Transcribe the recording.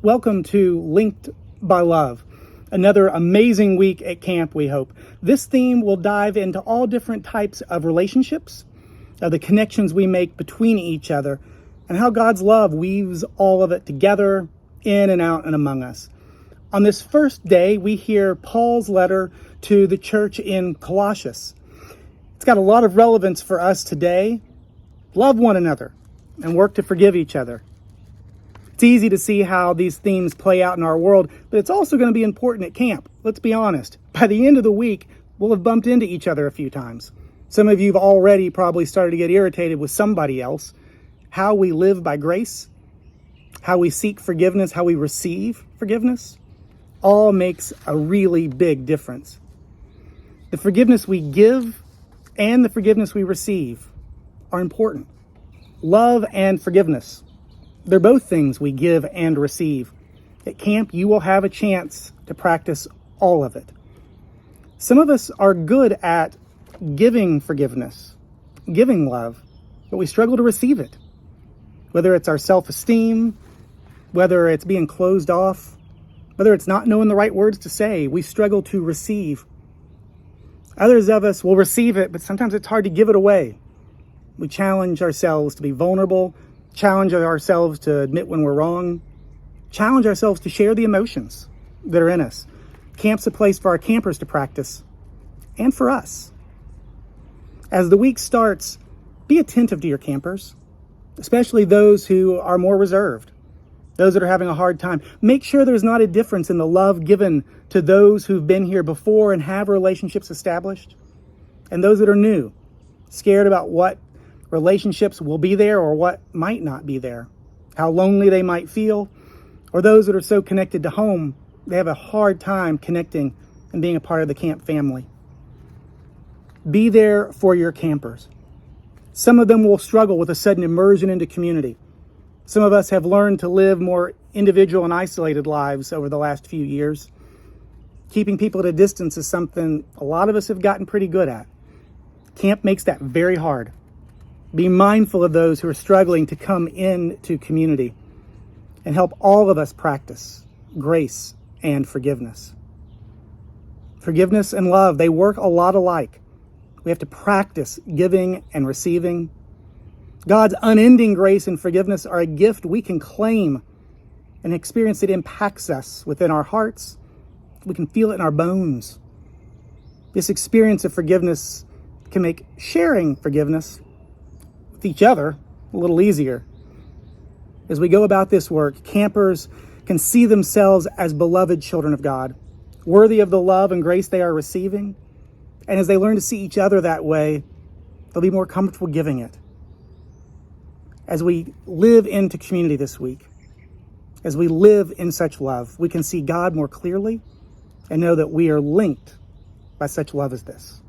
Welcome to Linked by Love, another amazing week at camp, we hope. This theme will dive into all different types of relationships, the connections we make between each other, and how God's love weaves all of it together, in and out and among us. On this first day, we hear Paul's letter to the church in Colossians. It's got a lot of relevance for us today. Love one another and work to forgive each other. It's easy to see how these themes play out in our world, but it's also going to be important at camp. Let's be honest. By the end of the week, we'll have bumped into each other a few times. Some of you have already probably started to get irritated with somebody else. How we live by grace, how we seek forgiveness, how we receive forgiveness, all makes a really big difference. The forgiveness we give and the forgiveness we receive are important. Love and forgiveness. They're both things we give and receive. At camp, you will have a chance to practice all of it. Some of us are good at giving forgiveness, giving love, but we struggle to receive it. Whether it's our self-esteem, whether it's being closed off, whether it's not knowing the right words to say, we struggle to receive. Others of us will receive it, but sometimes it's hard to give it away. We challenge ourselves to be vulnerable, challenge ourselves to admit when we're wrong, challenge ourselves to share the emotions that are in us. Camp's a place for our campers to practice, and for us. As the week starts, be attentive to your campers, especially those who are more reserved, those that are having a hard time. Make sure there's not a difference in the love given to those who've been here before and have relationships established, and those that are new, scared about what relationships will be there or what might not be there, how lonely they might feel, or those that are so connected to home, they have a hard time connecting and being a part of the camp family. Be there for your campers. Some of them will struggle with a sudden immersion into community. Some of us have learned to live more individual and isolated lives over the last few years. Keeping people at a distance is something a lot of us have gotten pretty good at. Camp makes that very hard. Be mindful of those who are struggling to come into community and help all of us practice grace and forgiveness. Forgiveness and love, they work a lot alike. We have to practice giving and receiving. God's unending grace and forgiveness are a gift we can claim and experience that impacts us within our hearts. We can feel it in our bones. This experience of forgiveness can make sharing forgiveness with each other a little easier. As we go about this work, campers can see themselves as beloved children of God, worthy of the love and grace they are receiving. And as they learn to see each other that way, they'll be more comfortable giving it. As we live into community this week, as we live in such love, we can see God more clearly and know that we are linked by such love as this.